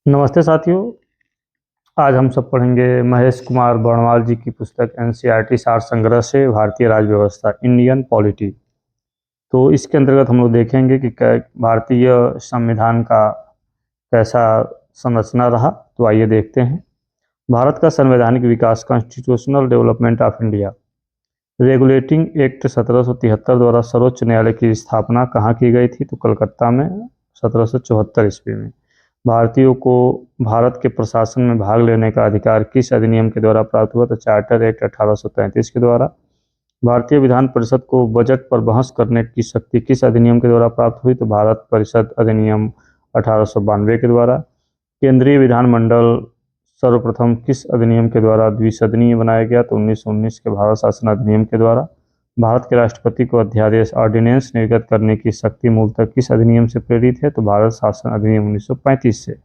नमस्ते साथियों। आज हम सब पढ़ेंगे महेश कुमार बर्णवाल जी की पुस्तक एनसीईआरटी सार संग्रह से भारतीय राज्य व्यवस्था इंडियन पॉलिटी। तो इसके अंतर्गत हम लोग देखेंगे कि भारतीय संविधान का कैसा संरचना रहा। तो आइए देखते हैं। भारत का संवैधानिक विकास constitutional development of India regulating act 1773 द्वारा सर्वोच्च न्यायालय की स्थापना कहाँ की गई थी? तो कलकत्ता में 1774 ईस्वी में। भारतीयों को भारत के प्रशासन में भाग लेने का अधिकार किस अधिनियम के द्वारा प्राप्त हुआ? तो चार्टर एक्ट 1833 के द्वारा। भारतीय विधान परिषद को बजट पर बहस करने की शक्ति किस अधिनियम के द्वारा प्राप्त हुई? तो भारत परिषद अधिनियम 1892 के द्वारा। केंद्रीय विधानमंडल सर्वप्रथम किस अधिनियम के द्वारा द्विसदनीय बनाया गया? तो 1919 के भारत शासन अधिनियम के द्वारा। भारत के राष्ट्रपति को अध्यादेश ऑर्डिनेंस निर्गत करने की शक्ति मूलतः किस अधिनियम से प्रेरित है? तो भारत शासन अधिनियम 1935 से।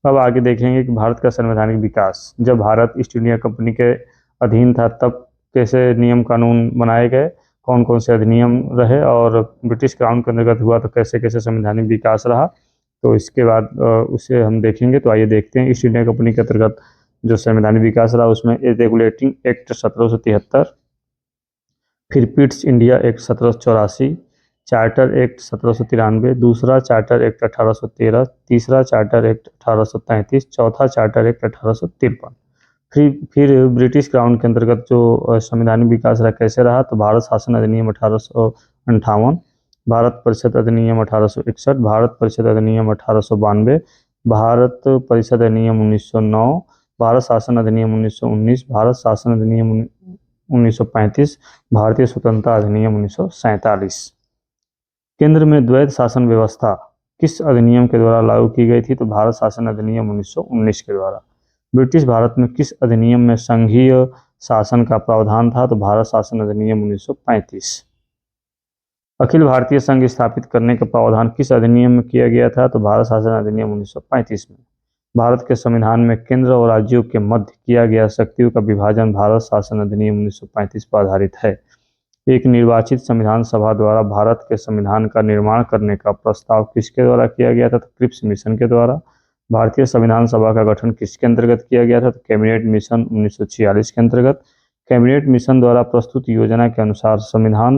अब आगे देखेंगे कि भारत का संवैधानिक विकास। जब भारत ईस्ट इंडिया कंपनी के अधीन था तब कैसे नियम कानून बनाए गए, कौन कौन से अधिनियम रहे, और ब्रिटिश क्राउन के अंतर्गत हुआ तो कैसे कैसे संवैधानिक विकास रहा। तो इसके बाद उसे हम देखेंगे। तो आइए देखते हैं। ईस्ट इंडिया कंपनी के अंतर्गत जो संवैधानिक विकास रहा उसमें रेगुलेटिंग एक्ट 1773, फिर Pitt's India act 1784, charter act 1793, दूसरा चार्टर एक्ट 1813, तीसरा चार्टर एक्ट 1833, चौथा चार्टर एक्ट 1853। फिर ब्रिटिश क्राउन के अंतर्गत जो संवैधानिक विकास रहा कैसे रहा? तो भारत शासन अधिनियम 1858, भारत परिषद अधिनियम 1861, भारत परिषद अधिनियम 1892, भारत परिषद अधिनियम 1909, भारत शासन अधिनियम 1919, भारत शासन अधिनियम 1935, भारतीय स्वतंत्रता अधिनियम 1947। केंद्र में द्वैध शासन व्यवस्था किस अधिनियम के द्वारा लागू की गई थी? तो भारत शासन अधिनियम 1919 के द्वारा। ब्रिटिश भारत में किस अधिनियम में संघीय शासन का प्रावधान था? तो भारत शासन अधिनियम 1935। अखिल भारतीय संघ स्थापित करने का प्रावधान किस अधिनियम में किया गया था? तो भारत शासन अधिनियम 1935 में। भारत के संविधान में केंद्र और राज्यों के मध्य किया गया शक्तियों का विभाजन भारत शासन अधिनियम 1935 पर आधारित है। एक निर्वाचित संविधान सभा द्वारा भारत के संविधान का निर्माण करने का प्रस्ताव किसके द्वारा किया गया था? तो क्रिप्स मिशन के द्वारा। भारतीय संविधान सभा का गठन किसके अंतर्गत किया गया था? तो कैबिनेट मिशन 1946 के अंतर्गत। कैबिनेट मिशन द्वारा प्रस्तुत योजना के अनुसार संविधान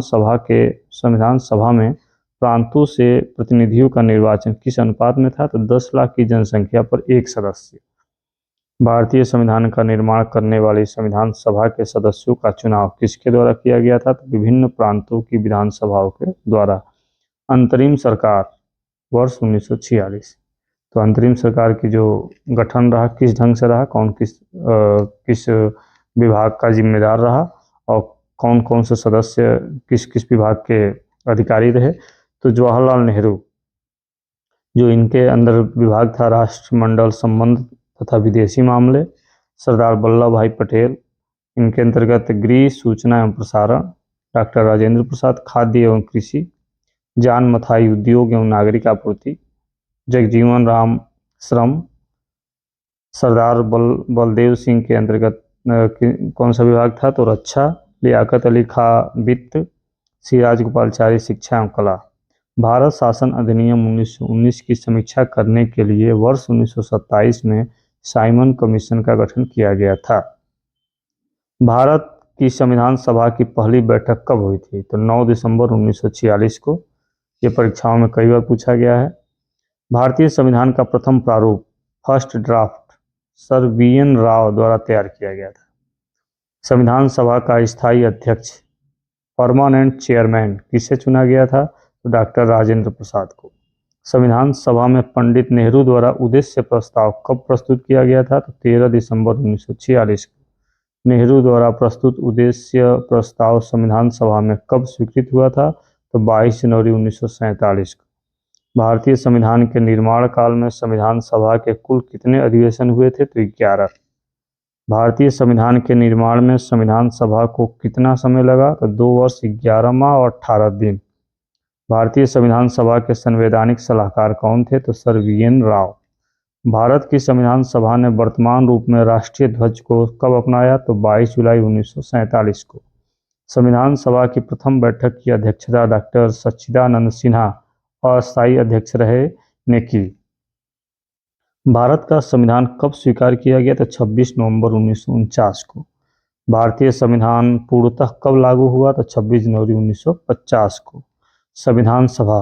सभा में प्रांतों से प्रतिनिधियों का निर्वाचन किस अनुपात में था? तो 10 लाख की जनसंख्या पर एक सदस्य। भारतीय संविधान का निर्माण करने वाली संविधान सभा के सदस्यों का चुनाव किसके द्वारा किया गया था? तो विभिन्न प्रांतों की विधानसभाओं के द्वारा। अंतरिम सरकार वर्ष 1946। तो अंतरिम सरकार की जो गठन रहा किस ढंग से रहा, किस विभाग का जिम्मेदार रहा, और कौन कौन से सदस्य किस किस विभाग के अधिकारी रहे? तो जवाहरलाल नेहरू, जो इनके अंदर विभाग था राष्ट्रमंडल संबंध तथा विदेशी मामले। सरदार वल्लभ भाई पटेल, इनके अंतर्गत गृह, सूचना एवं प्रसारण। डॉक्टर राजेंद्र प्रसाद, खाद्य एवं कृषि। जान मथाई, उद्योग एवं नागरिक आपूर्ति। जगजीवन राम, श्रम। सरदार बलदेव सिंह के अंतर्गत कौन सा विभाग था? तो रक्षा। लियाकत अली खां, वित्त। सी राजगोपालचारी, शिक्षा एवं कला। भारत शासन अधिनियम 1919 की समीक्षा करने के लिए वर्ष 1927 में साइमन कमीशन का गठन किया गया था। भारत की संविधान सभा की पहली बैठक कब हुई थी? तो 9 दिसंबर 1946 को। ये परीक्षाओं में कई बार पूछा गया है। भारतीय संविधान का प्रथम प्रारूप first draft sir VN. Rao द्वारा तैयार किया गया था। संविधान सभा का स्थायी अध्यक्ष परमानेंट चेयरमैन किसे चुना गया था? तो डॉक्टर राजेंद्र प्रसाद को। संविधान सभा में पंडित नेहरू द्वारा उद्देश्य प्रस्ताव कब प्रस्तुत किया गया था? तो 13 दिसंबर 1946 को। नेहरू द्वारा प्रस्तुत उद्देश्य प्रस्ताव संविधान सभा में कब स्वीकृत हुआ था? तो 22 जनवरी 1947 को। भारतीय संविधान के निर्माण काल में संविधान सभा के कुल कितने अधिवेशन हुए थे? तो 11। भारतीय संविधान के निर्माण में संविधान सभा को कितना समय लगा? तो 2 वर्ष 11 माह और 18 दिन। भारतीय संविधान सभा के संवैधानिक सलाहकार कौन थे? तो सर वी.एन. राव। भारत की संविधान सभा ने वर्तमान रूप में राष्ट्रीय ध्वज को कब अपनाया? तो 22 जुलाई 1947 को। संविधान सभा की प्रथम बैठक की अध्यक्षता डॉक्टर सच्चिदानंद सिन्हा अस्थायी अध्यक्ष रहे ने की। भारत का संविधान कब स्वीकार किया गया? तो 26 नवंबर 1949 को। भारतीय संविधान पूर्णतः कब लागू हुआ? तो 26 जनवरी 1950 को। संविधान सभा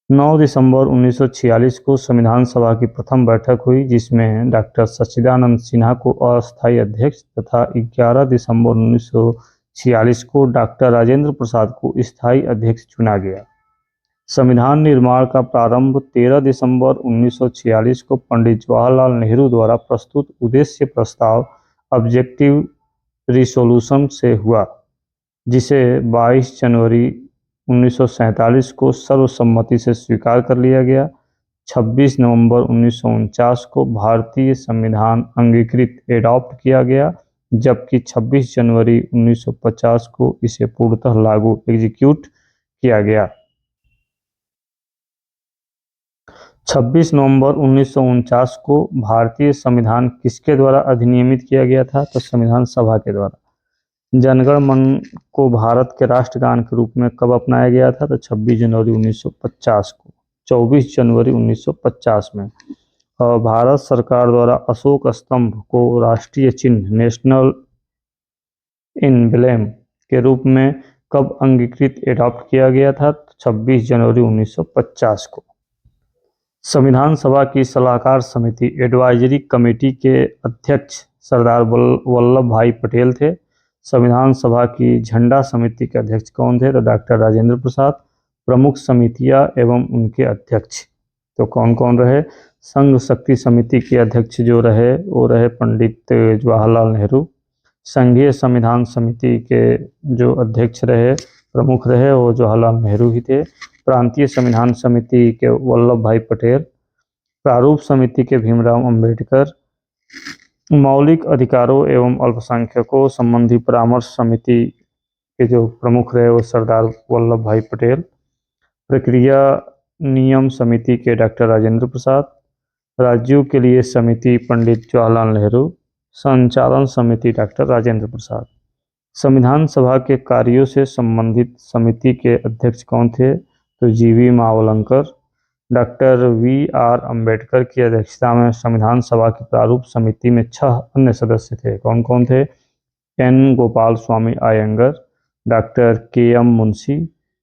9 दिसंबर 1946 को संविधान सभा की प्रथम बैठक हुई, जिसमें डॉक्टर सच्चिदानंद सिन्हा को अस्थायी अध्यक्ष तथा 11 दिसंबर 1946 को डॉक्टर राजेंद्र प्रसाद को स्थायी अध्यक्ष चुना गया। संविधान निर्माण का प्रारंभ 13 दिसंबर 1946 को पंडित जवाहरलाल नेहरू द्वारा प्रस्तुत उद्देश्य प्रस्ताव ऑब्जेक्टिव रिसोल्यूशन से हुआ, जिसे 22 जनवरी 1947 को सर्वसम्मति से स्वीकार कर लिया गया। 26 नवंबर 1949 को भारतीय संविधान अंगीकृत एडॉप्ट किया गया, जबकि 26 जनवरी 1950 को इसे पूर्णतः लागू एग्जीक्यूट किया गया। 26 नवंबर 1949 को भारतीय संविधान किसके द्वारा अधिनियमित किया गया था? तो संविधान सभा के द्वारा। जनगण मन को भारत के राष्ट्रगान के रूप में कब अपनाया गया था? तो 26 जनवरी 1950 को। 24 जनवरी 1950 में। और भारत सरकार द्वारा अशोक स्तंभ को राष्ट्रीय चिन्ह नेशनल एम्ब्लेम के रूप में कब अंगीकृत एडॉप्ट किया गया था? 26 जनवरी 1950 को। संविधान सभा की सलाहकार समिति एडवाइजरी कमेटी के अध्यक्ष सरदार वल्लभ भाई पटेल थे। संविधान सभा की झंडा समिति के अध्यक्ष कौन थे? तो डॉक्टर राजेंद्र प्रसाद। प्रमुख समितियां एवं उनके अध्यक्ष तो कौन कौन रहे? संघ शक्ति समिति के अध्यक्ष जो रहे वो रहे पंडित जवाहरलाल नेहरू। संघीय संविधान समिति के जो अध्यक्ष रहे, प्रमुख रहे, वो जवाहरलाल नेहरू ही थे। प्रांतीय संविधान समिति के वल्लभ भाई पटेल। प्रारूप समिति के भीमराव अंबेडकर। मौलिक अधिकारों एवं अल्पसंख्यकों संबंधी परामर्श समिति के जो प्रमुख रहे वो सरदार वल्लभ भाई पटेल। प्रक्रिया नियम समिति के डॉक्टर राजेंद्र प्रसाद। राज्यों के लिए समिति पंडित जवाहरलाल नेहरू। संचालन समिति डॉक्टर राजेंद्र प्रसाद। संविधान सभा के कार्यों से संबंधित समिति के अध्यक्ष कौन थे? तो जीवी मावलंकर। Doctor VR. अंबेडकर की अध्यक्षता में संविधान सभा की प्रारूप समिति में 6 अन्य सदस्य थे। कौन कौन थे? N. Gopal Swami Ayyangar, doctor K M. Munshi,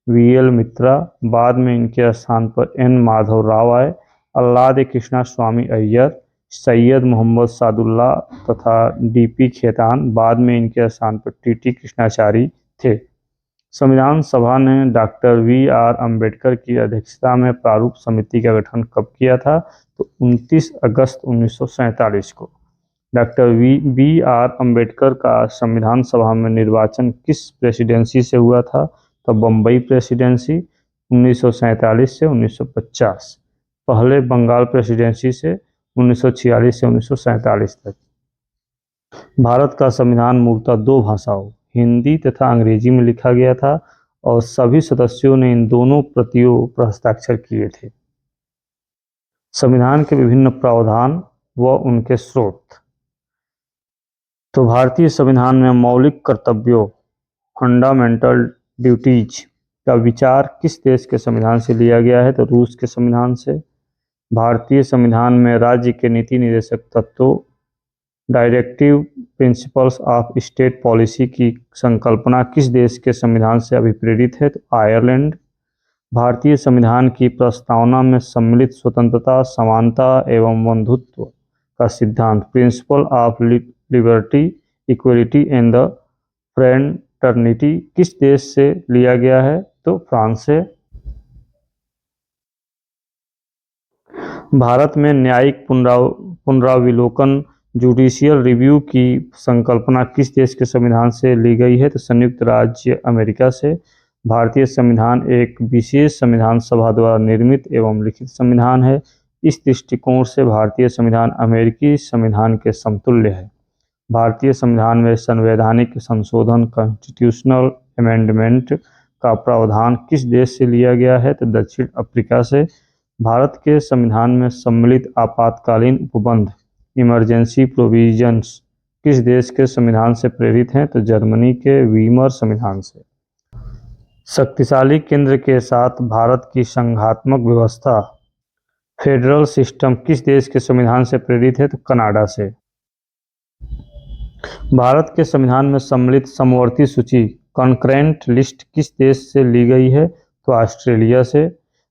V L. Mitra, बाद में इनके स्थान पर एन. माधव राव आए, अल्लाद कृष्णा स्वामी अय्यर, सैयद मोहम्मद सादुल्ला तथा डी.पी. खेतान, बाद में इनके स्थान पर टी.टी. कृष्णाचारी थे। संविधान सभा ने डॉक्टर वी.आर. अंबेडकर की अध्यक्षता में प्रारूप समिति का गठन कब किया था? तो 29 अगस्त 1947 को। Doctor VR. अंबेडकर का संविधान सभा में निर्वाचन किस प्रेसिडेंसी से हुआ था? तो बम्बई प्रेसिडेंसी 1947 से 1950। पहले बंगाल प्रेसिडेंसी से 1946 से 1947 तक। भारत का संविधान मूलतः 2 भाषाओं हिंदी तथा अंग्रेजी में लिखा गया था और सभी सदस्यों ने इन दोनों प्रतियों पर हस्ताक्षर किए थे। संविधान के विभिन्न प्रावधान व उनके स्रोत। तो भारतीय संविधान में मौलिक कर्तव्यों फंडामेंटल ड्यूटीज का विचार किस देश के संविधान से लिया गया है? तो रूस के संविधान से। भारतीय संविधान में राज्य के नीति निर्देशक तत्वों directive principles of state policy की संकल्पना किस देश के संविधान से अभिप्रेरित है? तो आयरलैंड। भारतीय संविधान की प्रस्तावना में सम्मिलित स्वतंत्रता, समानता एवं बंधुत्व का सिद्धांत principle of liberty, equality and the fraternity किस देश से लिया गया है? तो फ्रांस से। भारत में न्यायिक पुनरावलोकन जुडिशियल रिव्यू की संकल्पना किस देश के संविधान से ली गई है? तो संयुक्त राज्य अमेरिका से। भारतीय संविधान एक विशेष संविधान सभा द्वारा निर्मित एवं लिखित संविधान है। इस दृष्टिकोण से भारतीय संविधान अमेरिकी संविधान के समतुल्य है। भारतीय संविधान में संवैधानिक संशोधन कॉन्स्टिट्यूशनल अमेंडमेंट का प्रावधान किस देश से लिया गया है? तो दक्षिण अफ्रीका से। भारत के संविधान में सम्मिलित आपातकालीन उपबंध इमरजेंसी प्रोविजंस किस देश के संविधान से प्रेरित हैं? तो जर्मनी के वीमर संविधान से। शक्तिशाली केंद्र के साथ भारत की संघात्मक व्यवस्था फेडरल सिस्टम किस देश के संविधान से प्रेरित है? तो कनाडा से। भारत के संविधान में सम्मिलित समवर्ती सूची कॉन्करेंट लिस्ट किस देश से ली गई है? तो ऑस्ट्रेलिया से।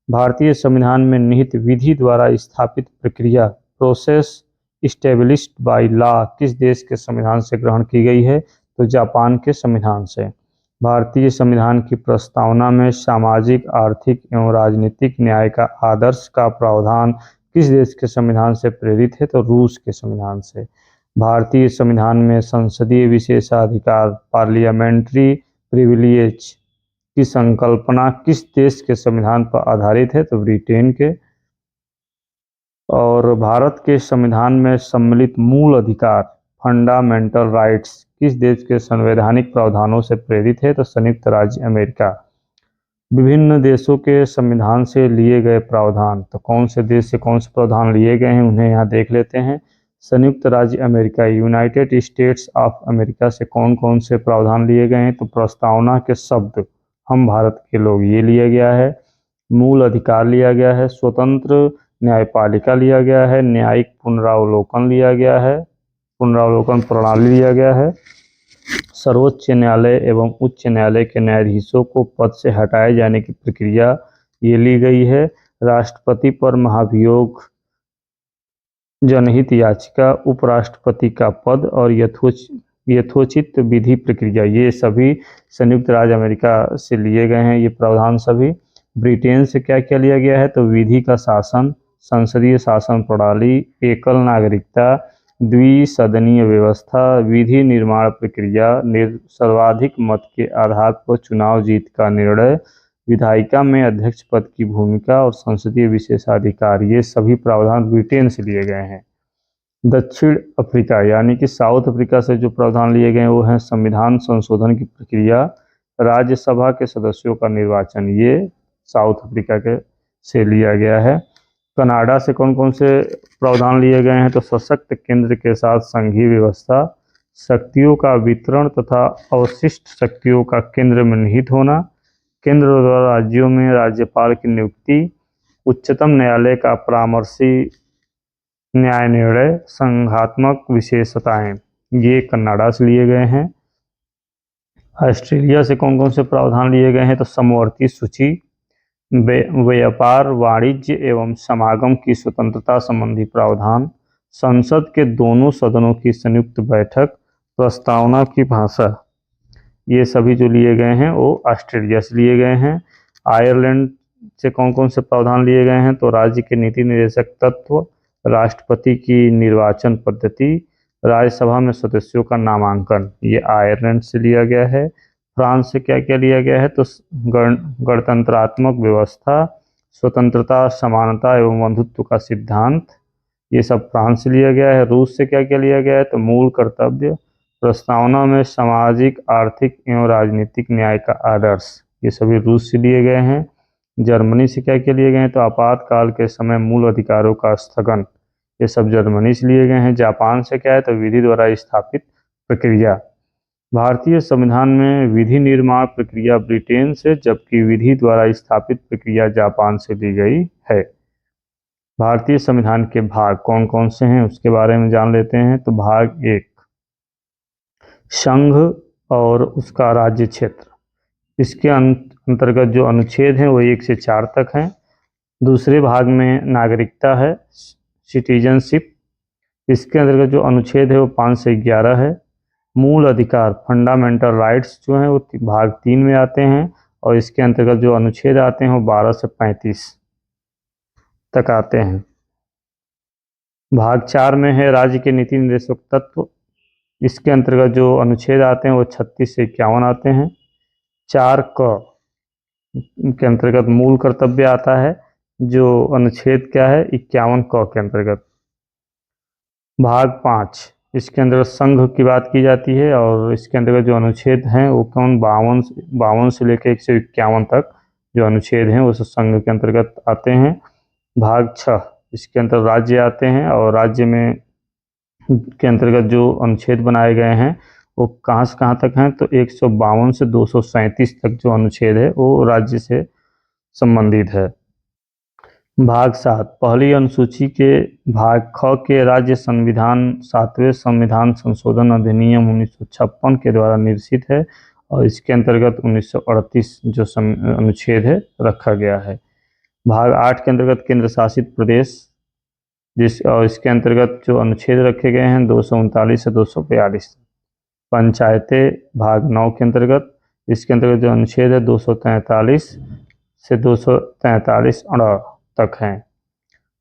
भारतीय संविधान में निहित विधि द्वारा स्थापित प्रक्रिया प्रोसेस इस्टेब्लिश्ड बाय लॉ किस देश के संविधान से ग्रहण की गई है? तो जापान के संविधान से। भारतीय संविधान की प्रस्तावना में सामाजिक, आर्थिक एवं राजनीतिक न्याय का आदर्श का प्रावधान किस देश के संविधान से प्रेरित है? तो रूस के संविधान से। भारतीय संविधान में संसदीय विशेषाधिकार पार्लियामेंट्री प्रिविलेज की संकल्पना किस देश के संविधान पर आधारित है? तो ब्रिटेन के। और भारत के संविधान में सम्मिलित मूल अधिकार फंडामेंटल राइट्स किस देश के संवैधानिक प्रावधानों से प्रेरित है? तो संयुक्त राज्य अमेरिका। विभिन्न देशों के संविधान से लिए गए प्रावधान, तो कौन से देश से कौन से प्रावधान लिए गए हैं उन्हें यहाँ देख लेते हैं। संयुक्त राज्य America United states of America से कौन कौन से प्रावधान लिए गए हैं? तो प्रस्तावना के शब्द हम भारत के लोग ये लिया गया है, मूल अधिकार लिया गया है, स्वतंत्र न्यायपालिका लिया गया है, न्यायिक पुनरावलोकन लिया गया है, पुनरावलोकन प्रणाली लिया गया है, सर्वोच्च न्यायालय एवं उच्च न्यायालय के न्यायाधीशों को पद से हटाए जाने की प्रक्रिया ये ली गई है, राष्ट्रपति पर महाभियोग जनहित याचिका, उपराष्ट्रपति का पद और यथोचित विधि प्रक्रिया, ये सभी संयुक्त राज्य अमेरिका से लिए गए हैं ये प्रावधान सभी। ब्रिटेन से क्या क्या लिया गया है? तो विधि का शासन, संसदीय शासन प्रणाली, एकल नागरिकता, द्विसदनीय व्यवस्था, विधि निर्माण प्रक्रिया, सर्वाधिक मत के आधार पर चुनाव जीत का निर्णय, विधायिका में अध्यक्ष पद की भूमिका और संसदीय विशेषाधिकार, ये सभी प्रावधान ब्रिटेन से लिए गए हैं। दक्षिण अफ्रीका यानी कि साउथ अफ्रीका से जो प्रावधान लिए गए हैं वो हैं संविधान संशोधन की प्रक्रिया, राज्यसभा के सदस्यों का निर्वाचन, ये साउथ अफ्रीका के से लिया गया है। कनाडा से कौन कौन से प्रावधान लिए गए हैं? तो सशक्त केंद्र के साथ संघीय व्यवस्था, शक्तियों का वितरण तथा अवशिष्ट शक्तियों का केंद्र में निहित होना, केंद्र द्वारा राज्यों में राज्यपाल की नियुक्ति, उच्चतम न्यायालय का परामर्शी न्याय निर्णय, संघात्मक विशेषताएं, ये कनाडा से लिए गए हैं। ऑस्ट्रेलिया से कौन कौन से प्रावधान लिए गए हैं? तो समवर्ती सूची, व्यापार, वाणिज्य एवं समागम की स्वतंत्रता संबंधी प्रावधान, संसद के दोनों सदनों की संयुक्त बैठक, प्रस्तावना की भाषा, ये सभी जो लिए गए हैं वो ऑस्ट्रेलिया से लिए गए हैं। आयरलैंड से कौन कौन से प्रावधान लिए गए हैं? तो राज्य के नीति निर्देशक तत्व, राष्ट्रपति की निर्वाचन पद्धति, राज्यसभा में सदस्यों का नामांकन, ये आयरलैंड से लिया गया है। फ्रांस से क्या क्या लिया गया है? तो गणतंत्रात्मक व्यवस्था, स्वतंत्रता, समानता एवं बंधुत्व का सिद्धांत, ये सब फ्रांस से लिया गया है। रूस से क्या क्या लिया गया है? तो मूल कर्तव्य, प्रस्तावना में सामाजिक, आर्थिक एवं राजनीतिक न्याय का आदर्श, ये सभी रूस से लिए गए हैं। जर्मनी से क्या क्या लिए गए हैं? तो आपातकाल के समय मूल अधिकारों का स्थगन, ये सब जर्मनी से लिए गए हैं। जापान से क्या है? तो विधि द्वारा स्थापित प्रक्रिया। भारतीय संविधान में विधि निर्माण प्रक्रिया ब्रिटेन से, जबकि विधि द्वारा स्थापित प्रक्रिया जापान से ली गई है। भारतीय संविधान के भाग कौन कौन से हैं उसके बारे में जान लेते हैं। तो भाग 1 संघ और उसका राज्य क्षेत्र, इसके अंतर्गत जो अनुच्छेद हैं वो 1 से 4 तक हैं। दूसरे भाग में नागरिकता है, सिटीजनशिप, इसके अंतर्गत जो अनुच्छेद है वो 5 से 11 है। मूल अधिकार फंडामेंटल राइट्स जो हैं वो भाग 3 में आते हैं और इसके अंतर्गत जो अनुच्छेद आते हैं वो 12 से 35 तक आते हैं। भाग 4 में है राज्य के नीति निर्देशक तत्व, इसके अंतर्गत जो अनुच्छेद आते हैं वो 36 से 51 आते हैं। 4 क के अंतर्गत मूल कर्तव्य आता है, जो अनुच्छेद क्या है 51 क के अंतर्गत। भाग 5 इसके अंतर्गत संघ की बात की जाती है और इसके अंतर्गत जो अनुच्छेद हैं वो कौन 52 से लेकर 151 तक जो अनुच्छेद हैं वो संघ के अंतर्गत आते हैं। भाग 6 इसके अंतर्गत राज्य आते हैं और राज्य में के अंतर्गत जो अनुच्छेद बनाए गए हैं वो कहाँ से कहाँ तक हैं? तो 152 से 237 तक जो अनुच्छेद है वो राज्य से संबंधित है। भाग 7 पहली अनुसूची के भाग ख के राज्य संविधान 7वें संविधान संशोधन अधिनियम 1956 के द्वारा निर्देशित है और इसके अंतर्गत 1938 जो अनुच्छेद है रखा गया है। भाग 8 के अंतर्गत केंद्र शासित प्रदेश और इसके अंतर्गत जो अनुच्छेद रखे गए हैं 239 से 242। पंचायतें भाग 9 के अंतर्गत, इसके अंतर्गत जो अनुच्छेद है 243 से 243 तक हैं।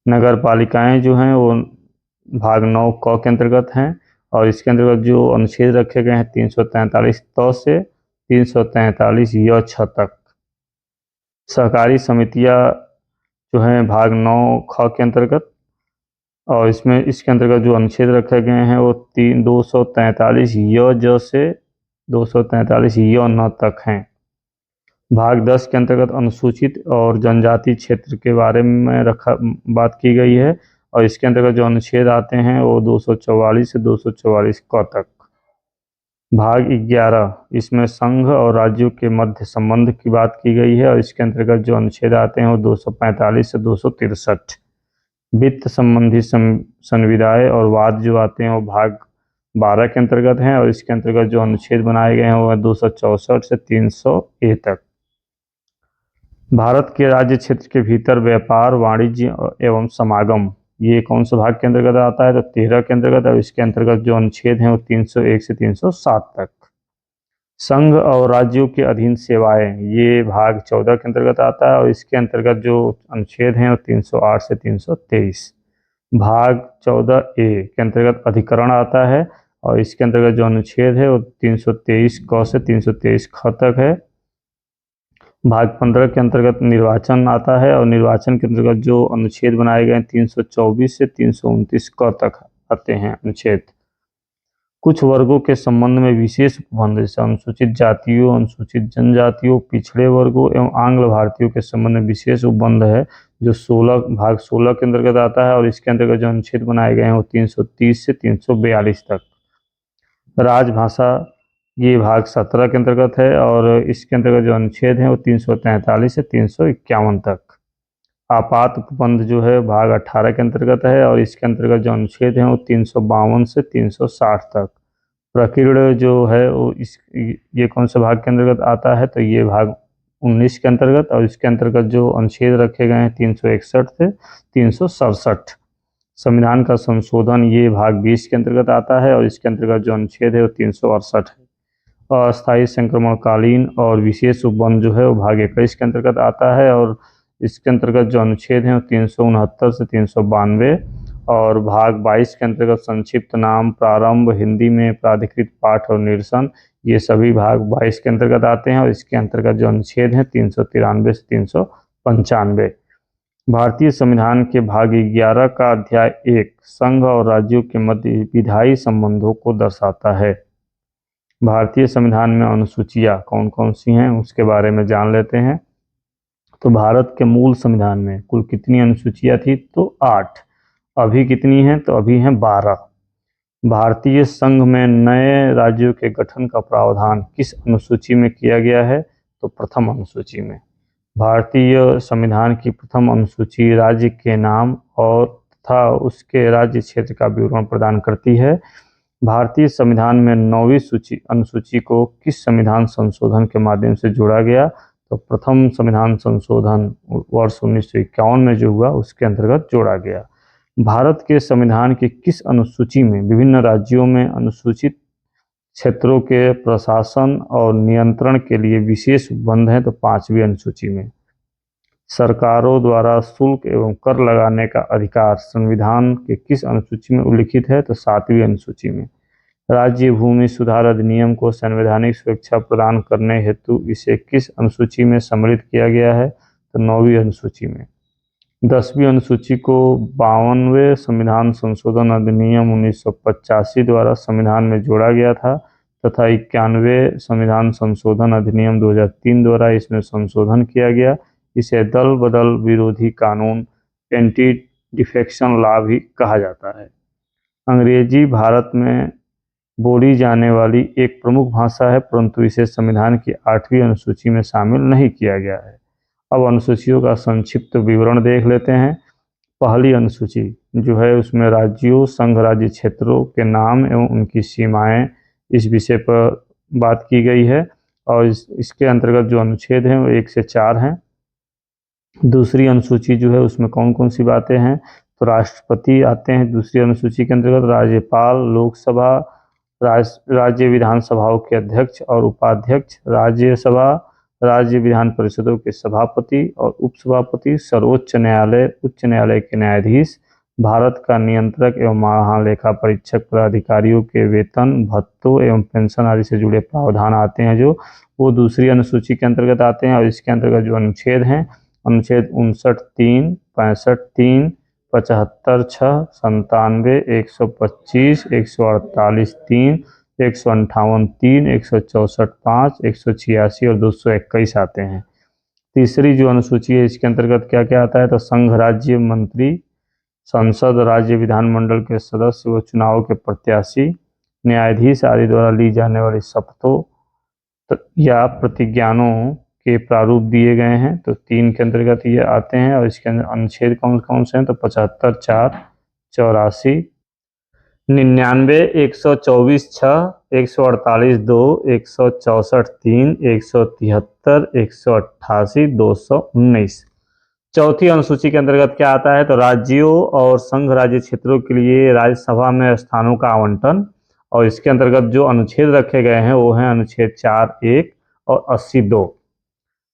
नगर पालिकाएँ जो हैं वो भाग 9 क के अंतर्गत हैं और इसके अंतर्गत जो अनुच्छेद रखे गए हैं 343 त से 343 य छ तक। सहकारी समितियां जो हैं भाग 9 ख के अंतर्गत और इसके अंतर्गत जो अनुच्छेद रखे गए हैं वो 243 य ज से 243 य न तक हैं। भाग 10 के अंतर्गत अनुसूचित और जनजाति क्षेत्र के बारे में बात की गई है और इसके अंतर्गत जो अनुच्छेद आते हैं वो 244 से 244 क तक। भाग 11 इसमें संघ और राज्यों के मध्य संबंध की बात की गई है और इसके अंतर्गत जो अनुच्छेद आते हैं वो 245 से 263। वित्त संबंधी संविदाएं और वाद जो आते हैं वो भाग 12 के अंतर्गत हैं और इसके अंतर्गत जो अनुच्छेद बनाए गए हैं वो 264 से 300 तक। भारत के राज्य क्षेत्र के भीतर व्यापार, वाणिज्य एवं समागम ये कौन सा भाग के अंतर्गत आता है? तो 13 के अंतर्गत और इसके अंतर्गत जो अनुच्छेद हैं वो 301 से 307 तक। संघ और राज्यों के अधीन सेवाएं ये भाग 14 के अंतर्गत आता है और इसके अंतर्गत जो अनुच्छेद हैं वो 308 से 323। भाग 14 ए के अंतर्गत अधिकरण आता है और इसके अंतर्गत जो अनुच्छेद है वो 323 क से 323 ख तक है। भाग 15 के अंतर्गत निर्वाचन आता है और निर्वाचन के अंतर्गत जो अनुच्छेद बनाए गए 324 से 329 क तक आते हैं अनुच्छेद। कुछ वर्गों के संबंध में विशेष उपबंध जैसे अनुसूचित जातियों, अनुसूचित जनजातियों, पिछड़े वर्गों एवं आंग्ल भारतीयों के संबंध में विशेष उपबंध है जो भाग 16 के अंतर्गत आता है और इसके अंतर्गत जो अनुच्छेद बनाए गए हैं वो 330 से 342 तक। राजभाषा ये भाग 17 के अंतर्गत है और इसके अंतर्गत जो अनुच्छेद हैं वो 343 से 351 तक। आपात उपबंध जो है भाग 18 के अंतर्गत है और इसके अंतर्गत जो अनुच्छेद हैं वो 352 से 360 तक। प्रकीर्ण जो है वो ये कौन से भाग के अंतर्गत आता है? तो ये भाग 19 के अंतर्गत और इसके अंतर्गत जो अनुच्छेद रखे गए हैं 361 से 367। संविधान का संशोधन ये भाग 20 के अंतर्गत आता है और इसके अंतर्गत जो अनुच्छेद है वो 368 है। अस्थायी संक्रमणकालीन और विशेष उपबंध जो है वो भाग 21 के अंतर्गत आता है और इसके अंतर्गत जो अनुच्छेद हैं वो 369 से 392 और भाग 22 के अंतर्गत संक्षिप्त नाम, प्रारंभ, हिंदी में प्राधिकृत पाठ और निरसन ये सभी भाग 22 के अंतर्गत आते हैं और इसके अंतर्गत जो अनुच्छेद हैं 393 से 395। भारतीय संविधान के भाग 11 का अध्याय 1 संघ और राज्यों के मध्य विधायी संबंधों को दर्शाता है। भारतीय संविधान में अनुसूचियां कौन कौन सी हैं उसके बारे में जान लेते हैं। तो भारत के मूल संविधान में कुल कितनी अनुसूचियां थी? तो 8। अभी कितनी हैं? तो अभी हैं 12। भारतीय संघ में नए राज्यों के गठन का प्रावधान किस अनुसूची में किया गया है? तो प्रथम अनुसूची में। भारतीय संविधान की प्रथम अनुसूची राज्य के नाम और तथा उसके राज्य क्षेत्र का विवरण प्रदान करती है। भारतीय संविधान में 9वीं अनुसूची को किस संविधान संशोधन के माध्यम से जोड़ा गया? तो प्रथम संविधान संशोधन वर्ष 1951 में जो हुआ उसके अंतर्गत जोड़ा गया। भारत के संविधान की किस अनुसूची में विभिन्न राज्यों में अनुसूचित क्षेत्रों के प्रशासन और नियंत्रण के लिए विशेष उपबंध है? तो 5वीं अनुसूची में। सरकारों द्वारा शुल्क एवं कर लगाने का अधिकार संविधान के किस अनुसूची में उल्लिखित है? तो 7वीं अनुसूची में। राज्य भूमि सुधार अधिनियम को संवैधानिक सुरक्षा प्रदान करने हेतु इसे किस अनुसूची में सम्मिलित किया गया है? तो 9वीं अनुसूची में। 10वीं अनुसूची को 52वें संविधान संशोधन अधिनियम 1985 द्वारा संविधान में जोड़ा गया था तथा 91वें संविधान संशोधन अधिनियम 2003 द्वारा इसमें संशोधन किया गया। इसे दल बदल विरोधी कानून एंटी डिफेक्शन लॉ भी कहा जाता है। अंग्रेजी भारत में बोली जाने वाली एक प्रमुख भाषा है परंतु इसे संविधान की 8वीं अनुसूची में शामिल नहीं किया गया है। अब अनुसूचियों का संक्षिप्त विवरण देख लेते हैं। पहली अनुसूची जो है उसमें राज्यों, संघ राज्य क्षेत्रों के नाम एवं उनकी सीमाएं इस विषय पर बात की गई है और इसके अंतर्गत जो अनुच्छेद हैं वो 1 से 4 हैं। दूसरी अनुसूची जो है उसमें कौन कौन सी बातें हैं, तो राष्ट्रपति आते हैं दूसरी अनुसूची के अंतर्गत, राज्यपाल, लोकसभा, राज्य विधानसभाओं के अध्यक्ष और उपाध्यक्ष, राज्यसभा, राज्य विधान परिषदों के सभापति और उपसभापति, सर्वोच्च न्यायालय, उच्च न्यायालय के न्यायाधीश, भारत का नियंत्रक एवं महालेखा परीक्षक पदाधिकारियों के वेतन, भत्तों एवं पेंशन आदि से जुड़े प्रावधान आते हैं जो वो दूसरी अनुसूची के अंतर्गत आते हैं। और इसके अंतर्गत जो अनुच्छेद हैं, अनुच्छेद 59(3), 65(3), 75(6), 97, 125, 148(3), 158(3), 164(5), 186 और 221 आते हैं। तीसरी जो अनुसूची है इसके अंतर्गत क्या क्या आता है, तो संघ राज्य मंत्री, संसद, राज्य विधानमंडल के सदस्य व चुनाव के प्रत्याशी, न्यायाधीश आदि द्वारा ली जाने वाली शपथों या प्रतिज्ञानों के प्रारूप दिए गए हैं, तो 3 के अंतर्गत ये आते हैं। और इसके अंदर अनुच्छेद कौन कौन से हैं, तो 75, 4, 84, 99, 124(6), 148(2), 164(3), 173, 188, 219। चौथी अनुसूची के अंतर्गत क्या आता है, तो राज्यों और संघ राज्य क्षेत्रों के लिए राज्यसभा में स्थानों का आवंटन। और इसके अंतर्गत जो अनुच्छेद रखे गए हैं वो हैं अनुच्छेद 4(1) और 80(2).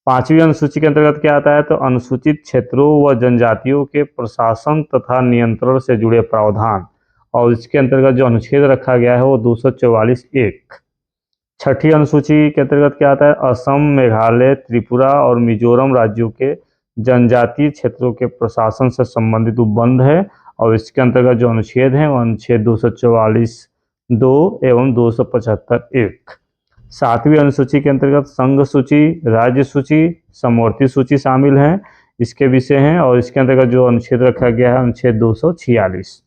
पांचवी अनुसूची के अंतर्गत क्या आता है, तो अनुसूचित क्षेत्रों व जनजातियों के प्रशासन तथा नियंत्रण से जुड़े प्रावधान। और इसके अंतर्गत जो अनुच्छेद रखा गया है वो 244(1). छठी अनुसूची के अंतर्गत क्या आता है, असम, मेघालय, त्रिपुरा और मिजोरम राज्यों के जनजातीय क्षेत्रों के प्रशासन से संबंधित उपबंध है। और इसके अंतर्गत जो अनुच्छेद हैं वो अनुच्छेद 244(2) एवं 275(1). सातवीं अनुसूची के अंतर्गत संघ सूची, राज्य सूची, समवर्ती सूची शामिल हैं, इसके विषय हैं। और इसके अंतर्गत जो अनुच्छेद रखा गया है अनुच्छेद 246।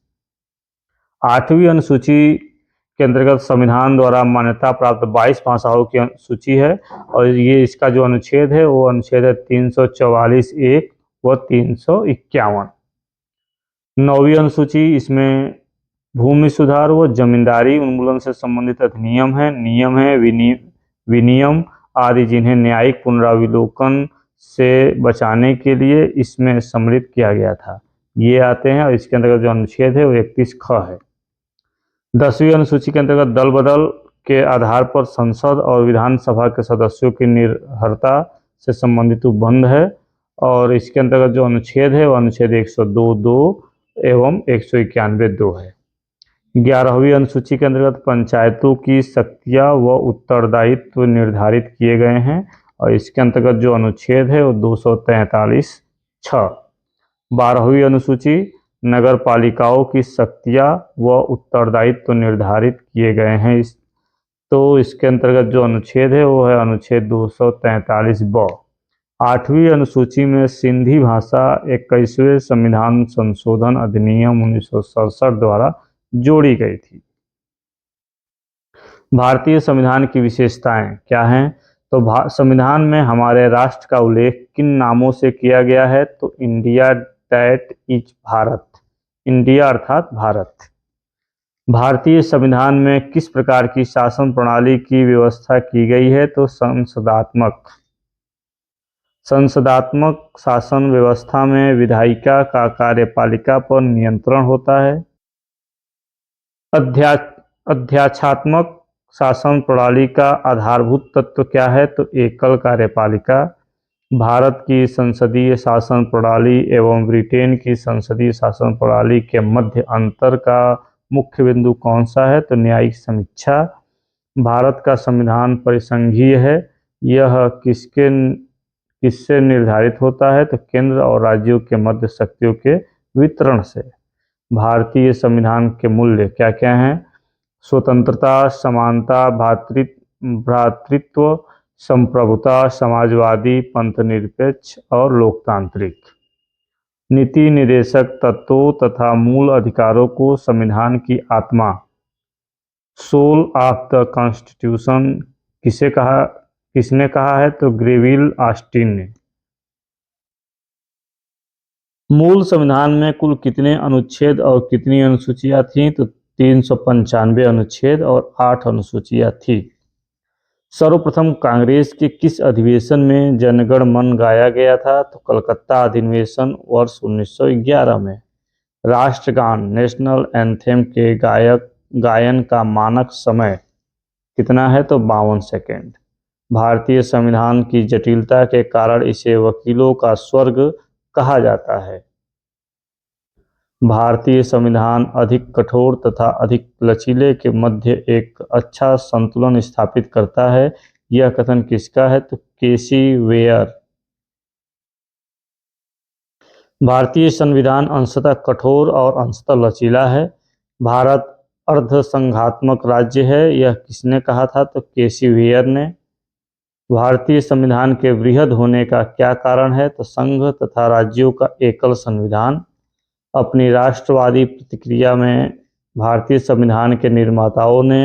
आठवीं अनुसूची के अंतर्गत संविधान द्वारा मान्यता प्राप्त 22 भाषाओं की सूची है और ये इसका जो अनुच्छेद है वो अनुच्छेद है 344(1) व 351। नौवीं अनुसूची, इसमें भूमि सुधार व जमींदारी उन्मूलन से संबंधित अधिनियम है, नियम है, विनियम आदि जिन्हें न्यायिक पुनरावलोकन से बचाने के लिए इसमें सम्मिलित किया गया था, ये आते हैं। और इसके अंतर्गत जो अनुच्छेद है वो 31(ख) है। 10वीं अनुसूची के अंतर्गत दल बदल के आधार पर संसद और विधानसभा के सदस्यों की निर्भरता से संबंधित उपबंध है। और इसके अंतर्गत जो अनुच्छेद है वो अनुच्छेद 102(2) एवं 191(2) है। 11वीं अनुसूची के अंतर्गत पंचायतों की शक्तियां व उत्तरदायित्व निर्धारित किए गए हैं और इसके अंतर्गत जो अनुच्छेद है वो 243(6). 12वीं अनुसूची, नगर पालिकाओं की शक्तियां व उत्तरदायित्व निर्धारित किए गए हैं, तो इसके अंतर्गत जो अनुच्छेद है वो है अनुच्छेद 243(ब). 8वीं अनुसूची में सिंधी भाषा 21वें संविधान संशोधन अधिनियम 1967 द्वारा जोड़ी गई थी। भारतीय संविधान की विशेषताएं क्या हैं, तो संविधान में हमारे राष्ट्र का उल्लेख किन नामों से किया गया है, तो India that is Bharat, India अर्थात भारत। भारतीय संविधान में किस प्रकार की शासन प्रणाली की व्यवस्था की गई है, तो संसदात्मक शासन व्यवस्था में विधायिका का कार्यपालिका पर नियंत्रण होता है। अध्याक्षात्मक शासन प्रणाली का आधारभूत तत्व क्या है, तो एकल कार्यपालिका। भारत की संसदीय शासन प्रणाली एवं ब्रिटेन की संसदीय शासन प्रणाली के मध्य अंतर का मुख्य बिंदु कौन सा है, तो न्यायिक समीक्षा। भारत का संविधान परिसंघीय है, यह किससे निर्धारित होता है, तो केंद्र और राज्यों के मध्य शक्तियों के वितरण से। भारतीय संविधान के मूल्य क्या क्या हैं, स्वतंत्रता, समानता, भ्रातृत्व, संप्रभुता, समाजवादी, पंथनिरपेक्ष और लोकतांत्रिक। नीति निर्देशक तत्वों तथा मूल अधिकारों को संविधान की आत्मा, सोल ऑफ द कॉन्स्टिट्यूशन किसने कहा है, तो ग्रेविल ऑस्टिन ने। मूल संविधान में कुल कितने अनुच्छेद और कितनी अनुसूचियां थीं? तो 395 अनुच्छेद और 8 अनुसूचियां थी। सर्वप्रथम कांग्रेस के किस अधिवेशन में जनगण मन गाया गया था? तो कलकत्ता अधिवेशन वर्ष 1911 में। राष्ट्रगान नेशनल एंथेम के गायन का मानक समय कितना है? तो 52 सेकेंड। भारतीय संविधान की जटिलता के कारण इसे वकीलों का स्वर्ग कहा जाता है। भारतीय संविधान अधिक कठोर तथा अधिक लचीले के मध्य एक अच्छा संतुलन स्थापित करता है। यह कथन किसका है? तो केसी वेयर। भारतीय संविधान अंशतः कठोर और अंशतः लचीला है। भारत अर्धसंघात्मक राज्य है, यह किसने कहा था? तो केसी वेयर ने। भारतीय संविधान के वृहद होने का क्या कारण है? तो संघ तथा राज्यों का एकल संविधान। अपनी राष्ट्रवादी प्रतिक्रिया में भारतीय संविधान के निर्माताओं ने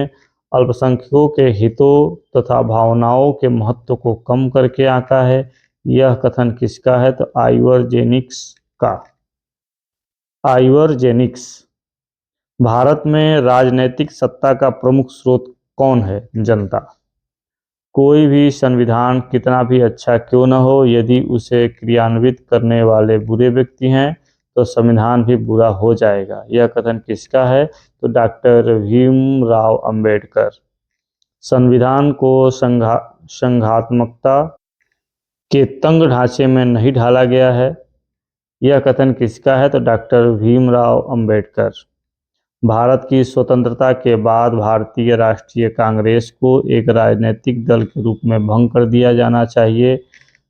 अल्पसंख्यकों के हितों तथा भावनाओं के महत्व को कम करके आंका है। यह कथन किसका है? तो आइवर जेनिक्स का। आइवर जेनिक्स। भारत में राजनैतिक सत्ता का प्रमुख स्रोत कौन है? जनता। कोई भी संविधान कितना भी अच्छा क्यों न हो, यदि उसे क्रियान्वित करने वाले बुरे व्यक्ति हैं तो संविधान भी बुरा हो जाएगा। यह कथन किसका है? तो डॉक्टर भीमराव अंबेडकर। संविधान को संघात्मकता के तंग ढांचे में नहीं ढाला गया है। यह कथन किसका है? तो डॉक्टर भीमराव अंबेडकर। भारत की स्वतंत्रता के बाद भारतीय राष्ट्रीय कांग्रेस को एक राजनीतिक दल के रूप में भंग कर दिया जाना चाहिए।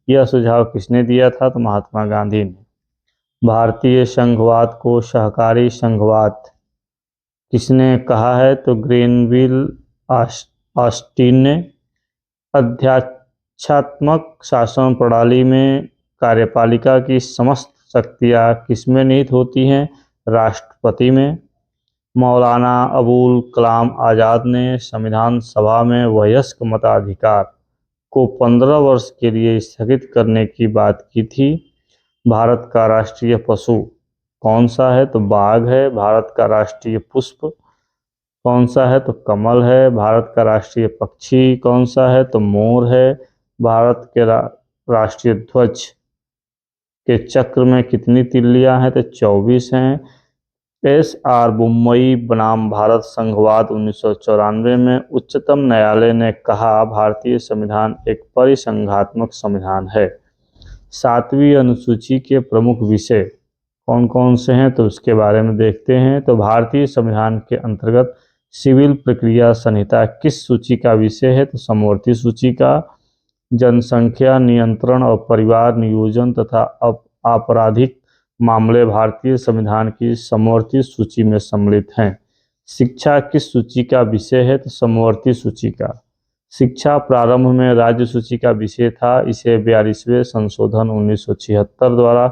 यह सुझाव किसने दिया था? तो महात्मा गांधी ने। भारतीय संघवाद को सहकारी संघवाद किसने कहा है? तो ग्रेनविल ऑस्टिन ने। अध्यात्मक शासन प्रणाली में कार्यपालिका की समस्त शक्तियां किसमें निहित होती हैं? राष्ट्रपति में। मौलाना अबुल कलाम आज़ाद ने संविधान सभा में वयस्क मताधिकार को 15 वर्ष के लिए स्थगित करने की बात की थी। भारत का राष्ट्रीय पशु कौन सा है? तो बाघ है। भारत का राष्ट्रीय पुष्प कौन सा है? तो कमल है। भारत का राष्ट्रीय पक्षी कौन सा है? तो मोर है। भारत के राष्ट्रीय ध्वज के चक्र में कितनी तिल्लियां हैं? तो 24 हैं। एस.आर. बोम्मई बनाम भारत संघवाद 1994 में उच्चतम न्यायालय ने कहा भारतीय संविधान एक परिसंघात्मक संविधान है। 7वीं अनुसूची के प्रमुख विषय कौन कौन से हैं? तो उसके बारे में देखते हैं। तो भारतीय संविधान के अंतर्गत सिविल प्रक्रिया संहिता किस सूची का विषय है? तो समवर्ती सूची का। जनसंख्या नियंत्रण और परिवार नियोजन तथा आपराधिक मामले भारतीय संविधान की समवर्ती सूची में सम्मिलित हैं। शिक्षा किस सूची का विषय है? तो समवर्ती सूची का। शिक्षा प्रारंभ में राज्य सूची का विषय था, इसे 42वें संशोधन 1976 द्वारा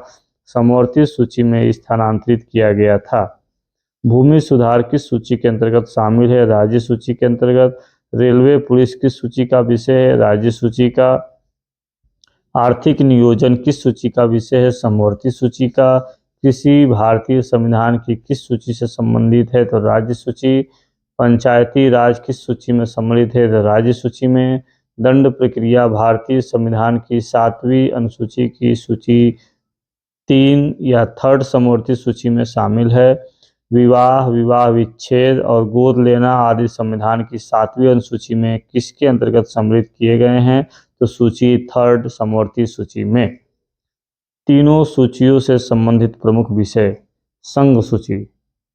समवर्ती सूची में स्थानांतरित किया गया था। भूमि सुधार किस सूची के अंतर्गत शामिल है? राज्य सूची के अंतर्गत। रेलवे पुलिस किस सूची का विषय है? राज्य सूची का। आर्थिक नियोजन किस सूची का विषय है? समवर्ती सूची का। कृषि भारतीय संविधान की किस सूची से संबंधित है? तो राज्य सूची। पंचायती राज किस सूची में सम्मिलित है? तो राज्य सूची में। दंड प्रक्रिया भारतीय संविधान की 7वीं अनुसूची की सूची 3 या 3rd समवर्ती सूची में शामिल है। विवाह, विवाह विच्छेद और गोद लेना आदि संविधान की 7वीं अनुसूची में किसके अंतर्गत सम्मिलित किए गए हैं? तो सूची 3rd समवर्ती सूची में। तीनों सूचियों से संबंधित प्रमुख विषय। संघ सूची,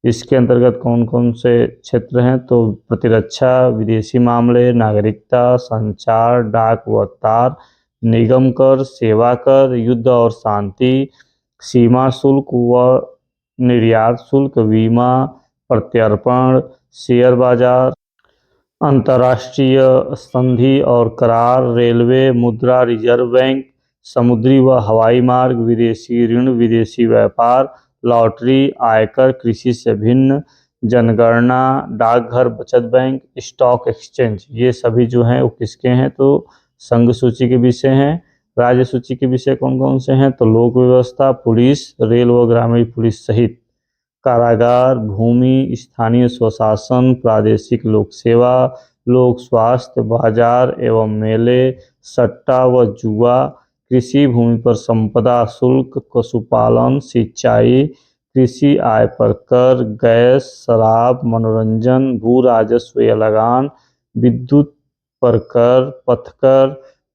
इसके अंतर्गत कौन कौन से क्षेत्र हैं? तो प्रतिरक्षा, विदेशी मामले, नागरिकता, संचार, डाक व तार, निगम कर, सेवा कर, युद्ध और शांति, सीमा शुल्क व निर्यात शुल्क, बीमा, प्रत्यर्पण, शेयर बाजार, अंतर्राष्ट्रीय संधि और करार, रेलवे, मुद्रा, रिजर्व बैंक, समुद्री व हवाई मार्ग, विदेशी ऋण, विदेशी व्यापार, लॉटरी, आयकर, कृषि से भिन्न, जनगणना, डाकघर, बचत बैंक, स्टॉक एक्सचेंज, ये सभी जो हैं वो किसके हैं? तो संघ सूची के विषय हैं। राज्य सूची के विषय कौन कौन से हैं? तो लोक व्यवस्था, पुलिस, रेल व ग्रामीण पुलिस सहित कारागार, भूमि, स्थानीय स्वशासन, प्रादेशिक लोक सेवा, लोक स्वास्थ्य, बाजार एवं मेले, सट्टा व जुआ, कृषि भूमि पर संपदा शुल्क, पशुपालन, सिंचाई, कृषि आय पर कर, गैस, शराब, मनोरंजन, भू राजस्व या लगान, विद्युत पर कर, पथकर,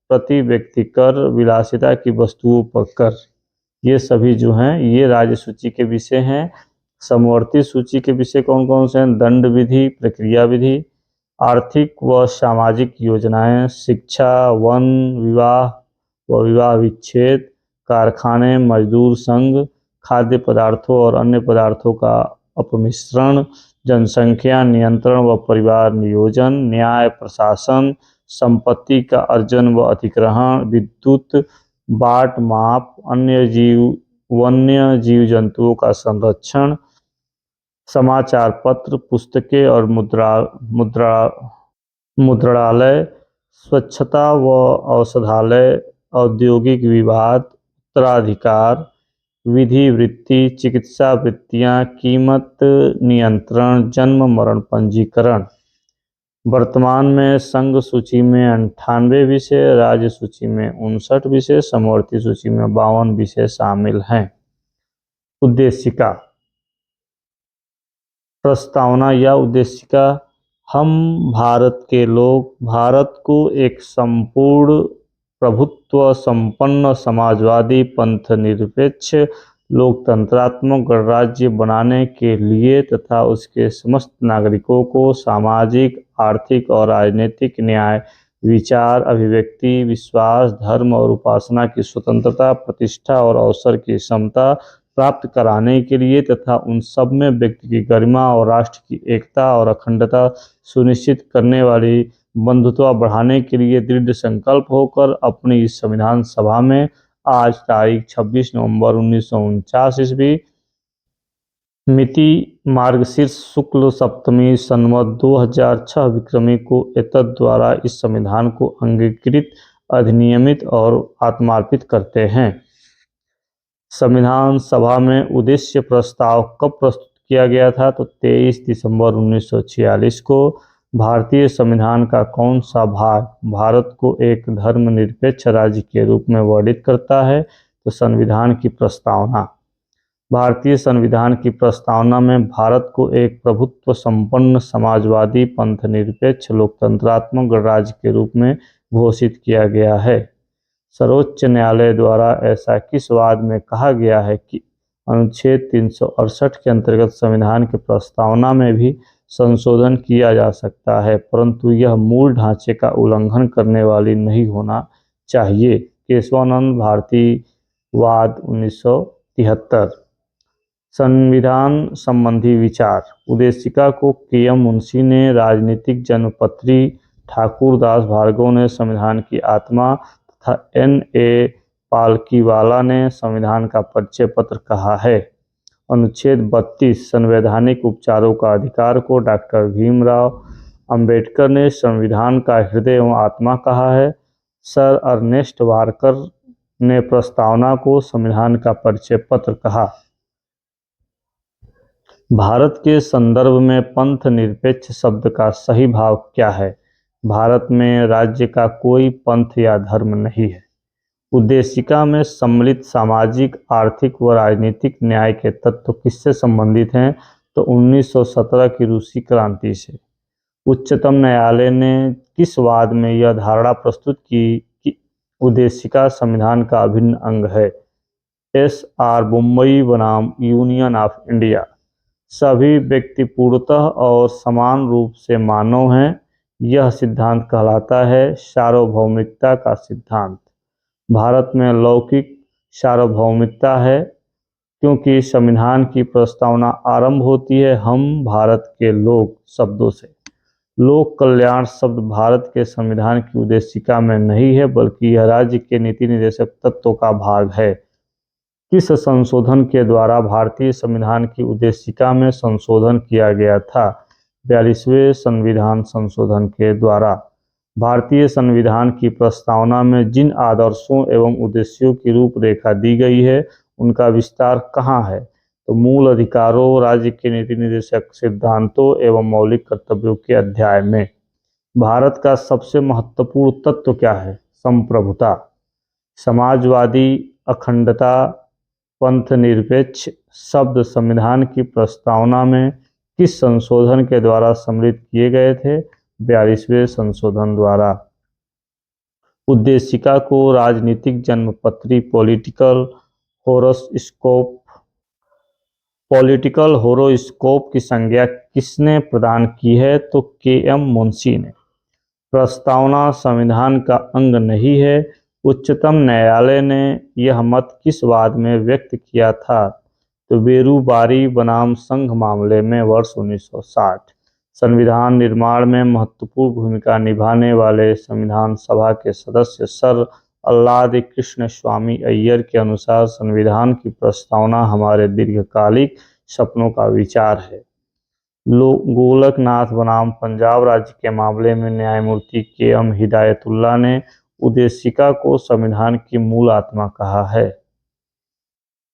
प्रति व्यक्ति कर, विलासिता की वस्तुओं पर कर। ये सभी जो हैं ये राज्य सूची के विषय हैं। समवर्ती सूची के विषय कौन कौन से हैं? दंड विधि, प्रक्रिया विधि, आर्थिक व सामाजिक योजनाएं, शिक्षा, वन, विवाह व विवाह विच्छेद, कारखाने, मजदूर संघ, खाद्य पदार्थों और अन्य पदार्थों का अपमिश्रण, जनसंख्या नियंत्रण व परिवार नियोजन, न्याय प्रशासन, संपत्ति का अर्जन व अधिग्रहण, विद्युत, बाट माप, वन्य जीव जंतुओं का संरक्षण, समाचार पत्र, पुस्तकें और मुद्रणालय, स्वच्छता व औषधालय, औद्योगिक विवाद, उत्तराधिकार, विधि वृत्ति, चिकित्सा वृत्तियां, कीमत नियंत्रण, जन्म मरण पंजीकरण। वर्तमान में संघ सूची में 98 विषय, राज्य सूची में 59 विषय, समवर्ती सूची में 52 विषय शामिल हैं। उद्देशिका, प्रस्तावना या उद्देशिका। हम भारत के लोग भारत को एक संपूर्ण प्रभुत्व संपन्न समाजवादी पंथ निरपेक्ष लोकतंत्रात्मक गणराज्य बनाने के लिए तथा उसके समस्त नागरिकों को सामाजिक, आर्थिक और राजनीतिक न्याय, विचार, अभिव्यक्ति, विश्वास, धर्म और उपासना की स्वतंत्रता, प्रतिष्ठा और अवसर की समता प्राप्त कराने के लिए तथा उन सब में व्यक्ति की गरिमा और राष्ट्र की एकता और अखंडता सुनिश्चित करने वाली बंधुत्व बढ़ाने के लिए दृढ़ संकल्प होकर अपनी इस संविधान सभा में आज तारीख 26 नवंबर 1949 ईस्वी मिति मार्गशीर्ष शुक्ल सप्तमी संवत 2006 विक्रमी को एतद द्वारा इस संविधान को अंगीकृत, अधिनियमित और आत्मार्पित करते हैं। संविधान सभा में उद्देश्य प्रस्ताव कब प्रस्तुत किया गया था? तो 23 दिसंबर 1946 को। भारतीय संविधान का कौन सा भाग भारत को एक धर्मनिरपेक्ष राज्य के रूप में वर्णित करता है? तो संविधान की प्रस्तावना। भारतीय संविधान की प्रस्तावना में भारत को एक प्रभुत्व संपन्न समाजवादी पंथ निरपेक्ष लोकतंत्रात्मक गणराज्य के रूप में घोषित किया गया है। सर्वोच्च न्यायालय द्वारा ऐसा किस वाद में कहा गया है कि अनुच्छेद 368 के अंतर्गत संविधान की प्रस्तावना में भी संशोधन किया जा सकता है, परंतु यह मूल ढांचे का उल्लंघन करने वाली नहीं होना चाहिए। केशवानंद भारती वाद 1973। संविधान संबंधी विचार। उद्देशिका को के.एम. मुंशी ने, राजनीतिक जन्मपत्री ठाकुर दास भार्गव ने संविधान की आत्मा तथा N.A. पालकीवाला ने संविधान का परिचय पत्र कहा है। अनुच्छेद 32 संवैधानिक उपचारों का अधिकार को डॉक्टर भीमराव अंबेडकर ने संविधान का हृदय एवं आत्मा कहा है। सर अर्नेस्ट वारकर ने प्रस्तावना को संविधान का परिचय पत्र कहा। भारत के संदर्भ में पंथ निरपेक्ष शब्द का सही भाव क्या है? भारत में राज्य का कोई पंथ या धर्म नहीं है। उद्देशिका में सम्मिलित सामाजिक, आर्थिक व राजनीतिक न्याय के तत्व किससे संबंधित हैं? तो 1917 की रूसी क्रांति से। उच्चतम न्यायालय ने किस वाद में यह धारणा प्रस्तुत की कि उद्देशिका संविधान का अभिन्न अंग है? S.R. मुंबई बनाम यूनियन ऑफ इंडिया। सभी व्यक्ति पूर्णतः और समान रूप से मानव हैं, यह सिद्धांत कहलाता है सार्वभौमिकता का सिद्धांत। भारत में लौकिक सार्वभौमिकता है क्योंकि संविधान की प्रस्तावना आरंभ होती है हम भारत के लोग शब्दों से। लोक कल्याण शब्द भारत के संविधान की उद्देशिका में नहीं है, बल्कि यह राज्य के नीति निर्देशक तत्वों का भाग है। किस संशोधन के द्वारा भारतीय संविधान की उद्देशिका में संशोधन किया गया था? 42वें संविधान संशोधन के द्वारा। भारतीय संविधान की प्रस्तावना में जिन आदर्शों एवं उद्देश्यों की रूपरेखा दी गई है उनका विस्तार कहाँ है? तो मूल अधिकारों, राज्य के नीति निर्देशक सिद्धांतों एवं मौलिक कर्तव्यों के अध्याय में। भारत का सबसे महत्वपूर्ण तत्व क्या है? संप्रभुता, समाजवादी, अखंडता, पंथ निरपेक्ष शब्द संविधान की प्रस्तावना में किस संशोधन के द्वारा सम्मिलित किए गए थे? 42वें संशोधन द्वारा। उद्देशिका को राजनीतिक जन्मपत्री पॉलिटिकल होरोस्कोप की संज्ञा किसने प्रदान की है? तो के.एम. मुंशी ने। प्रस्तावना संविधान का अंग नहीं है, उच्चतम न्यायालय ने यह मत किस वाद में व्यक्त किया था? तो बेरूबारी बनाम संघ मामले में वर्ष 1960। संविधान निर्माण में महत्वपूर्ण भूमिका निभाने वाले संविधान सभा के सदस्य सर अल्लाद कृष्ण स्वामी अय्यर के अनुसार संविधान की प्रस्तावना हमारे दीर्घकालिक सपनों का विचार है। गोलकनाथ बनाम पंजाब राज्य के मामले में न्यायमूर्ति के.एम. हिदायतुल्लाह ने उद्देशिका को संविधान की मूल आत्मा कहा है।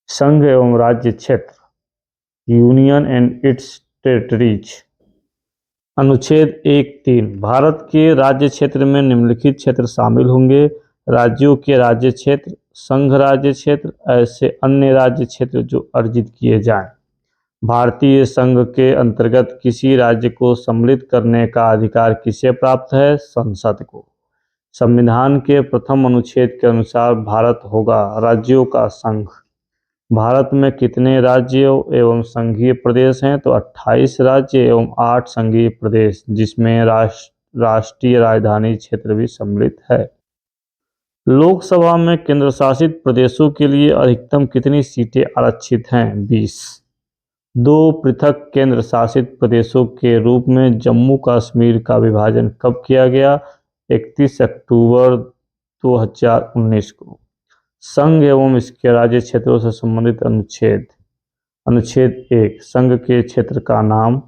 संघ एवं राज्य क्षेत्र, यूनियन एंड इट्स टेरिटरीज। अनुच्छेद 1(3) भारत के राज्य क्षेत्र में निम्नलिखित क्षेत्र शामिल होंगे: राज्यों के राज्य क्षेत्र, संघ राज्य क्षेत्र, ऐसे अन्य राज्य क्षेत्र जो अर्जित किए जाएं। भारतीय संघ के अंतर्गत किसी राज्य को सम्मिलित करने का अधिकार किसे प्राप्त है? संसद को। संविधान के प्रथम अनुच्छेद के अनुसार भारत होगा राज्यों का संघ। भारत में कितने राज्य एवं संघीय प्रदेश हैं? तो 28 राज्य एवं 8 संघीय प्रदेश, जिसमें राष्ट्रीय राजधानी क्षेत्र भी सम्मिलित है। लोकसभा में केंद्र शासित प्रदेशों के लिए अधिकतम कितनी सीटें आरक्षित हैं? 20। 2 पृथक केंद्र शासित प्रदेशों के रूप में जम्मू कश्मीर का विभाजन कब किया गया? 31 अक्टूबर 2019 को। संघ एवं इसके राज्य क्षेत्रों से संबंधित अनुच्छेद। अनुच्छेद 1 संघ के क्षेत्र का नाम।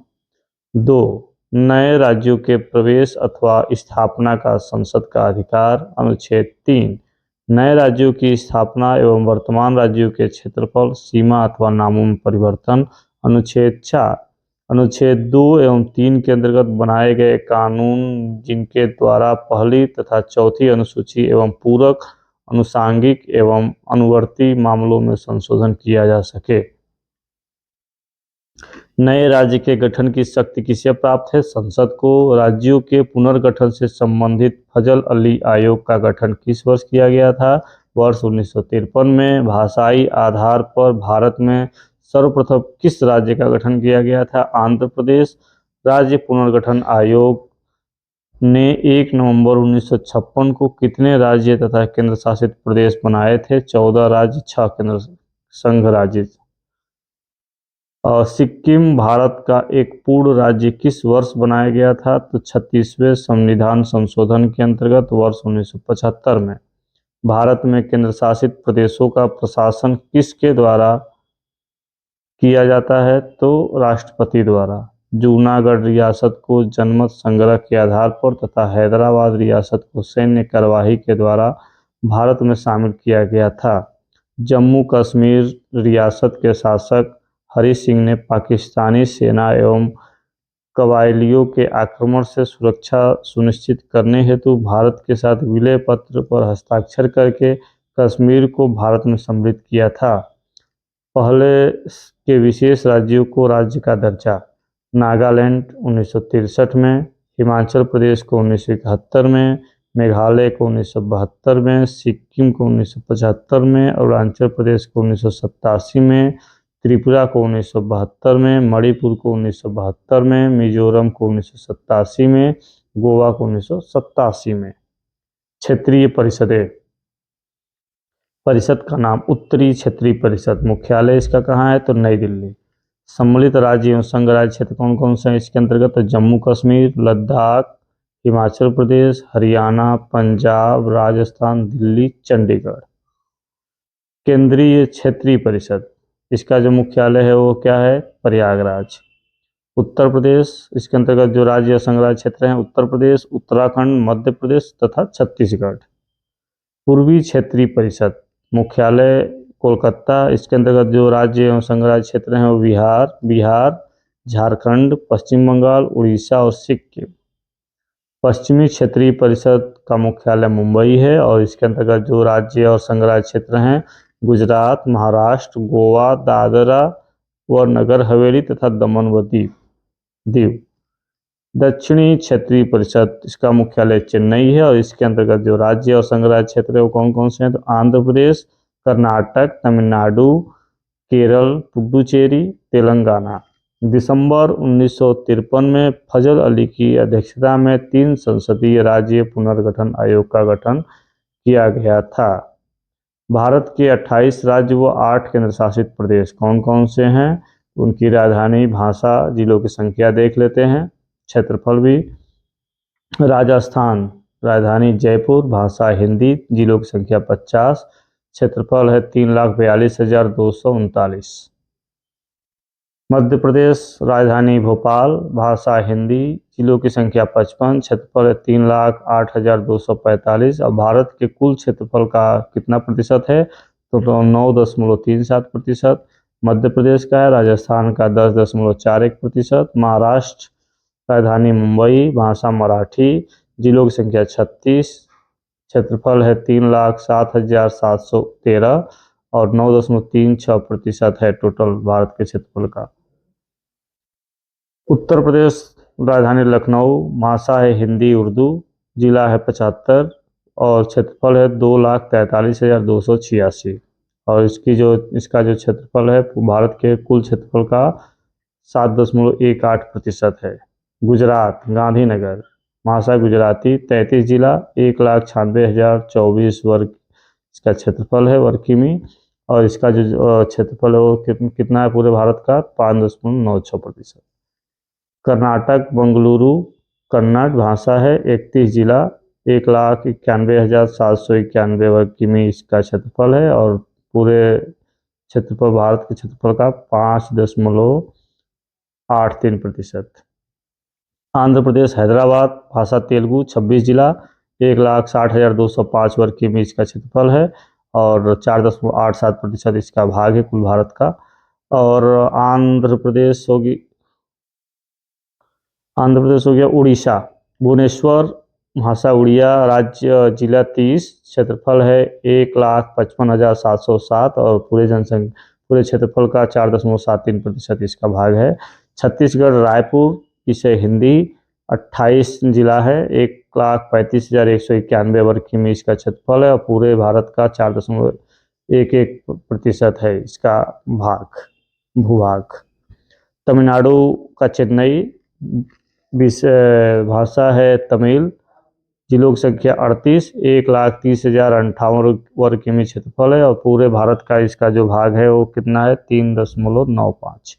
2 नए राज्यों के प्रवेश अथवा स्थापना का संसद का अधिकार। अनुच्छेद 3 नए राज्यों की स्थापना एवं वर्तमान राज्यों के क्षेत्रफल, सीमा अथवा नामों में परिवर्तन। अनुच्छेद 4 अनुच्छेद 2 एवं 3 के अंतर्गत बनाए गए कानून जिनके द्वारा पहली तथा चौथी अनुसूची एवं पूरक, अनुसांगिक एवं अनुवर्ती मामलों में संशोधन किया जा सके। नए राज्य के गठन की शक्ति किसे प्राप्त है? संसद को। राज्यों के पुनर्गठन से संबंधित फजल अली आयोग का गठन किस वर्ष किया गया था? वर्ष 1953 में। भाषाई आधार पर भारत में सर्वप्रथम किस राज्य का गठन किया गया था? आंध्र प्रदेश। राज्य पुनर्गठन आयोग ने 1 नवंबर 1956 को कितने राज्य तथा केंद्र शासित प्रदेश बनाए थे? 14 राज्य, 6 केंद्र संघ राज्य। सिक्किम भारत का एक पूर्ण राज्य किस वर्ष बनाया गया था? तो 36वें संविधान संशोधन के अंतर्गत वर्ष 1975 में। भारत में केंद्र शासित प्रदेशों का प्रशासन किसके द्वारा किया जाता है? तो राष्ट्रपति द्वारा। जूनागढ़ रियासत को जनमत संग्रह के आधार पर तथा हैदराबाद रियासत को सैन्य कार्यवाही के द्वारा भारत में शामिल किया गया था। जम्मू कश्मीर रियासत के शासक हरि सिंह ने पाकिस्तानी सेना एवं कबायलियों के आक्रमण से सुरक्षा सुनिश्चित करने हेतु भारत के साथ विलय पत्र पर हस्ताक्षर करके कश्मीर को भारत में सम्मिलित किया था। पहले के विशेष राज्यों को राज्य का दर्जा। नागालैंड 1963 में, हिमाचल प्रदेश को 1971 में, मेघालय को 1972 में, सिक्किम को 1975 में, अरुणाचल प्रदेश को 1987 में, त्रिपुरा को 1972 में, मणिपुर को 1972 में, मिजोरम को 1987 में, गोवा को 1987 में। क्षेत्रीय परिषदें। परिषद का नाम उत्तरी क्षेत्रीय परिषद। मुख्यालय इसका कहाँ है? तो नई दिल्ली। सम्मिलित राज्य एवं संघ राज्य क्षेत्र कौन कौन से हैं इसके अंतर्गत? तो जम्मू कश्मीर, लद्दाख, हिमाचल प्रदेश, हरियाणा, पंजाब, राजस्थान, दिल्ली, चंडीगढ़। केंद्रीय क्षेत्रीय परिषद, इसका जो मुख्यालय है वो क्या है? प्रयागराज। उत्तर प्रदेश, इसके अंतर्गत जो राज्य और संघराज्य क्षेत्र हैं उत्तर प्रदेश, उत्तराखंड, मध्य प्रदेश तथा छत्तीसगढ़। पूर्वी क्षेत्रीय परिषद मुख्यालय कोलकाता, इसके अंतर्गत जो राज्य एवं संघराज्य क्षेत्र हैं वो बिहार, झारखंड, पश्चिम बंगाल, उड़ीसा और सिक्किम। पश्चिमी क्षेत्रीय परिषद का मुख्यालय मुंबई है और इसके अंतर्गत जो राज्य और संघराज्य क्षेत्र हैं गुजरात, महाराष्ट्र, गोवा, दादरा व नगर हवेली तथा दमन व दीव। दक्षिणी क्षेत्रीय परिषद, इसका मुख्यालय चेन्नई है और इसके अंतर्गत जो राज्य और संघराज्य क्षेत्र है वो कौन कौन से हैं, तो आंध्र प्रदेश, कर्नाटक, तमिलनाडु, केरल, पुडुचेरी, तेलंगाना। दिसंबर 1953 में फजल अली की अध्यक्षता में 3 संसदीय राज्य पुनर्गठन आयोग का गठन किया गया था। भारत के 28 राज्य व 8 केंद्र शासित प्रदेश कौन कौन से हैं, उनकी राजधानी, भाषा, जिलों की संख्या देख लेते हैं, क्षेत्रफल भी। राजस्थान, राजधानी जयपुर, भाषा हिंदी, जिलों की संख्या 50, क्षेत्रफल है 3,42,239। मध्य प्रदेश, राजधानी भोपाल, भाषा हिंदी, जिलों की संख्या 55, क्षेत्रफल है 3,08,245। और भारत के कुल क्षेत्रफल का कितना प्रतिशत है, तो 9.37%। मध्य प्रदेश का है, राजस्थान का 10.41%। महाराष्ट्र, राजधानी मुंबई, भाषा मराठी, जिलों की संख्या 36, क्षेत्रफल है 3,07,713 और 9.36% है टोटल भारत के क्षेत्रफल का। उत्तर प्रदेश, राजधानी लखनऊ, भाषा है हिंदी उर्दू, जिला है 75 और क्षेत्रफल है 2,43,286 और इसका जो क्षेत्रफल है भारत के कुल क्षेत्रफल का 7.18% है। गुजरात, गांधीनगर, भाषा गुजराती, 33 जिला, 1,96,024 वर्ग इसका क्षेत्रफल है वर्ग किमी और इसका जो क्षेत्रफल है वो कितना है पूरे भारत का, 5.96%। कर्नाटक, बेंगलुरु, कन्नड़, भाषा है 31 जिला, 1,91,791 वर्ग किमी इसका क्षेत्रफल है और पूरे क्षेत्रफल भारत के क्षेत्रफल का 5.83%। आंध्र प्रदेश, हैदराबाद, भाषा तेलुगु, 26 जिला, 1,60,205 वर्ग किमी इसका क्षेत्रफल है और 4.87% इसका भाग है कुल भारत का। और आंध्र प्रदेश हो गया उड़ीसा, भुवनेश्वर, भाषा उड़िया, राज्य जिला 30, क्षेत्रफल है 1,55,707 और पूरे क्षेत्रफल का 4.73% इसका भाग है। छत्तीसगढ़, रायपुर, इसे हिंदी, 28 जिला है, 1,35,191 वर्ग किमी इसका क्षेत्रफल है और पूरे भारत का 4.11% है इसका भूभाग। तमिलनाडु का चेन्नई, भाषा है तमिल, जिलों की संख्या 38, 1,30,058 वर्ग किमी क्षेत्रफल है और पूरे भारत का इसका जो भाग है वो कितना है, 3.95।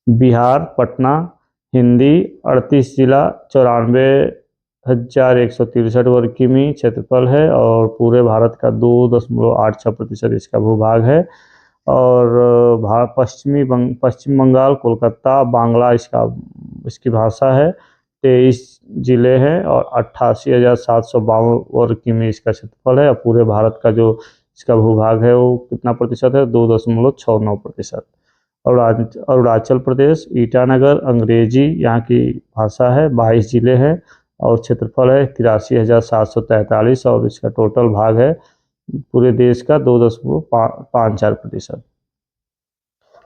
बिहार, पटना, हिंदी, 38 जिला, 94,163 वर्ग किमी क्षेत्रफल है और पूरे भारत का 2.86% इसका भूभाग है। और पश्चिम बंगाल, कोलकाता, बांग्ला इसकी भाषा है, 23 जिले हैं और 88,752 वर्ग किमी इसका क्षेत्रफल है और पूरे भारत का जो इसका भूभाग है वो कितना प्रतिशत है, 2.69%। अरुणाचल प्रदेश, ईटानगर, अंग्रेजी यहाँ की भाषा है, 22 जिले हैं और क्षेत्रफल है 83,743 और इसका टोटल भाग है पूरे देश का 2.54%।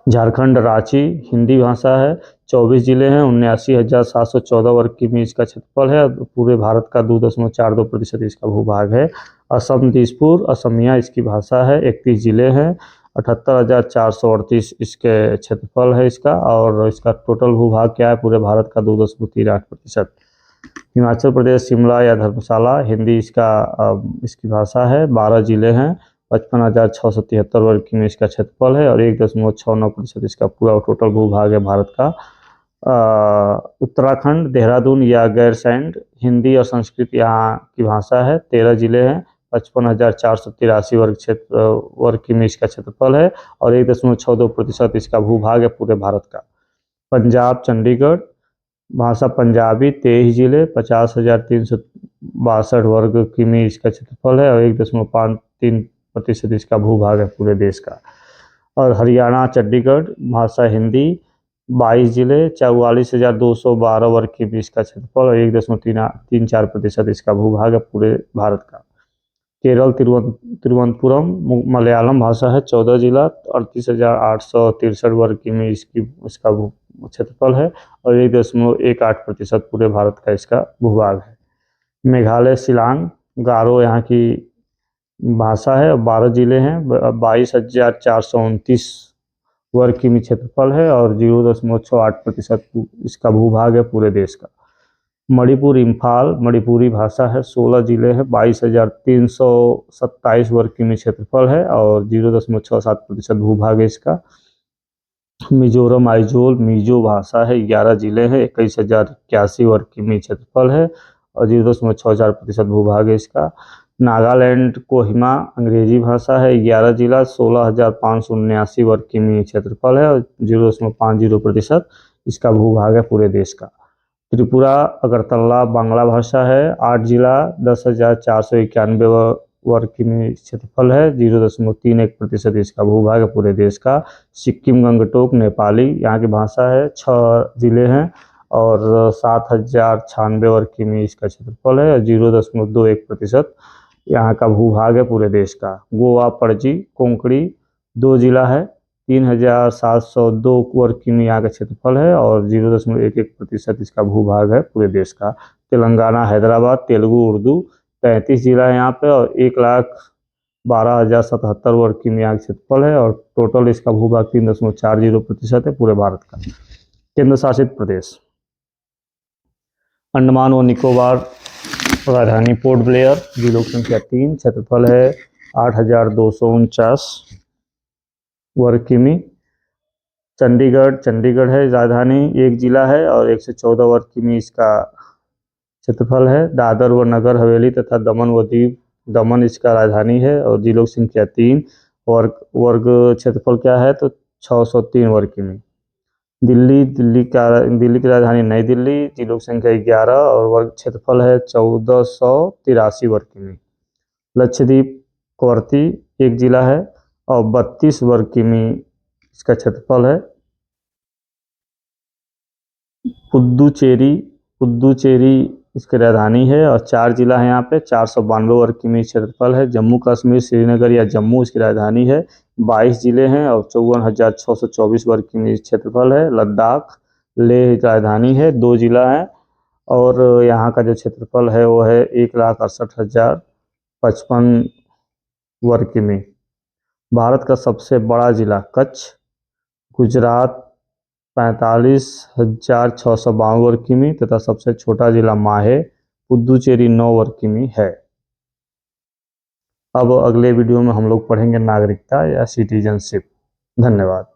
झारखंड, रांची, हिंदी भाषा है, 24 जिले हैं, 79,714 वर्ग किमी इसका क्षेत्रफल है, पूरे भारत का 2.42% इसका भूभाग है। असम, दिसपुर, असमिया इसकी भाषा है, 31 जिले हैं, 78,438 इसके क्षेत्रफल है इसका और इसका टोटल भूभाग क्या है पूरे भारत का 2.38%। हिमाचल प्रदेश, शिमला या धर्मशाला, हिंदी इसकी भाषा है, 12 जिले हैं, 55,673 वर्ग किमी इसका क्षेत्रफल है और 1.69% इसका पूरा टोटल भूभाग है भारत का। उत्तराखंड, देहरादून या गैरसैंण, हिंदी और संस्कृत यहाँ की भाषा है, 13 जिले हैं, 55,483 वर्ग किमी इसका क्षेत्रफल है और 1.62% इसका भूभाग है पूरे भारत का। पंजाब चंडीगढ़, भाषा पंजाबी, 23 जिले, 50,362 वर्ग किमी इसका क्षेत्रफल है और 1.53% इसका भूभाग है पूरे देश का। और हरियाणा चंडीगढ़, भाषा हिंदी, 22 जिले, 44,212 वर्ग किमी इसका क्षेत्रफल और 1.34% इसका भूभाग है पूरे भारत का। केरल तिरुवनंतपुरम, मलयालम भाषा है, 14 जिला, 38,863 वर्ग किमी इसका क्षेत्रफल है और 1.18% पूरे भारत का इसका भूभाग है। मेघालय शिलांग, गारो यहाँ की भाषा है, 12 जिले हैं, 22,429 वर्ग किमी क्षेत्रफल है और 0.68% इसका भूभाग है पूरे देश का। मणिपुर इम्फाल, मणिपुरी भाषा है, 16 जिले हैं, 22,327 वर्ग किमी क्षेत्रफल है और 0.67% भूभाग है इसका। मिजोरम आइजोल, मिजो भाषा है, 11 जिले हैं, 21,081 वर्ग किमी क्षेत्रफल है और 0.64% भूभाग है इसका। नागालैंड कोहिमा, अंग्रेजी भाषा है, 11 जिला, 16,579 वर्ग किमी क्षेत्रफल है और 0.50% इसका भूभाग है पूरे देश का। त्रिपुरा अगरतला, बांग्ला भाषा है, 8 जिला, 10,491 वर्ग किमी क्षेत्रफल है, 0.31% इसका भूभाग है पूरे देश का। सिक्किम गंगटोक नेपाली, यहाँ की भाषा है, 6 जिले हैं और 7,096 वर्ग किमी इसका क्षेत्रफल है और 0.21% यहाँ का भूभाग है पूरे देश का। गोवा पणजी कोंकणी, 2 जिला है, 3,702 वर्ग किमी यहाँ का क्षेत्रफल है और 0.11% इसका भूभाग है पूरे देश का। तेलंगाना हैदराबाद, तेलुगु उर्दू, 33 जिला है यहाँ पे और 1,12,077 वर्ग किमी यहाँ का क्षेत्रफल है और टोटल इसका भूभाग 3.40% है पूरे भारत का। केंद्र शासित प्रदेश अंडमान व निकोबार, राजधानी पोर्ट ब्लेयर, जिलों की संख्या 3, क्षेत्रफल है 8,249 वर्ग किमी। चंडीगढ़ है राजधानी, 1 जिला है और 114 वर्ग किमी इसका क्षेत्रफल है। दादर व नगर हवेली तथा दमन व दीव, दमन इसका राजधानी है और जिलों की संख्या 3, वर्ग क्षेत्रफल क्या है तो 603 वर्ग किमी। दिल्ली की राजधानी नई दिल्ली, जिलों की संख्या 11 और वर्ग क्षेत्रफल है 1483 वर्ग किमी। लक्षद्वीप कवरत्ती, 1 जिला है और 32 वर्ग किमी इसका क्षेत्रफल है। पुद्दुचेरी इसकी राजधानी है और 4 जिला है यहाँ पे, 492 वर्ग किमी क्षेत्रफल है। जम्मू कश्मीर श्रीनगर या जम्मू इसकी राजधानी है, 22 जिले हैं और 54,624 वर्ग किमी क्षेत्रफल है। लद्दाख लेह राजधानी है, 2 जिला है और यहाँ का जो क्षेत्रफल है वो है 1,68,055 वर्ग किमी। भारत का सबसे बड़ा जिला कच्छ, गुजरात 45,652 वर्ग किमी तथा सबसे छोटा जिला माहे, पुद्दुचेरी 9 वर्ग किमी है। अब अगले वीडियो में हम लोग पढ़ेंगे नागरिकता या सिटीजनशिप। धन्यवाद।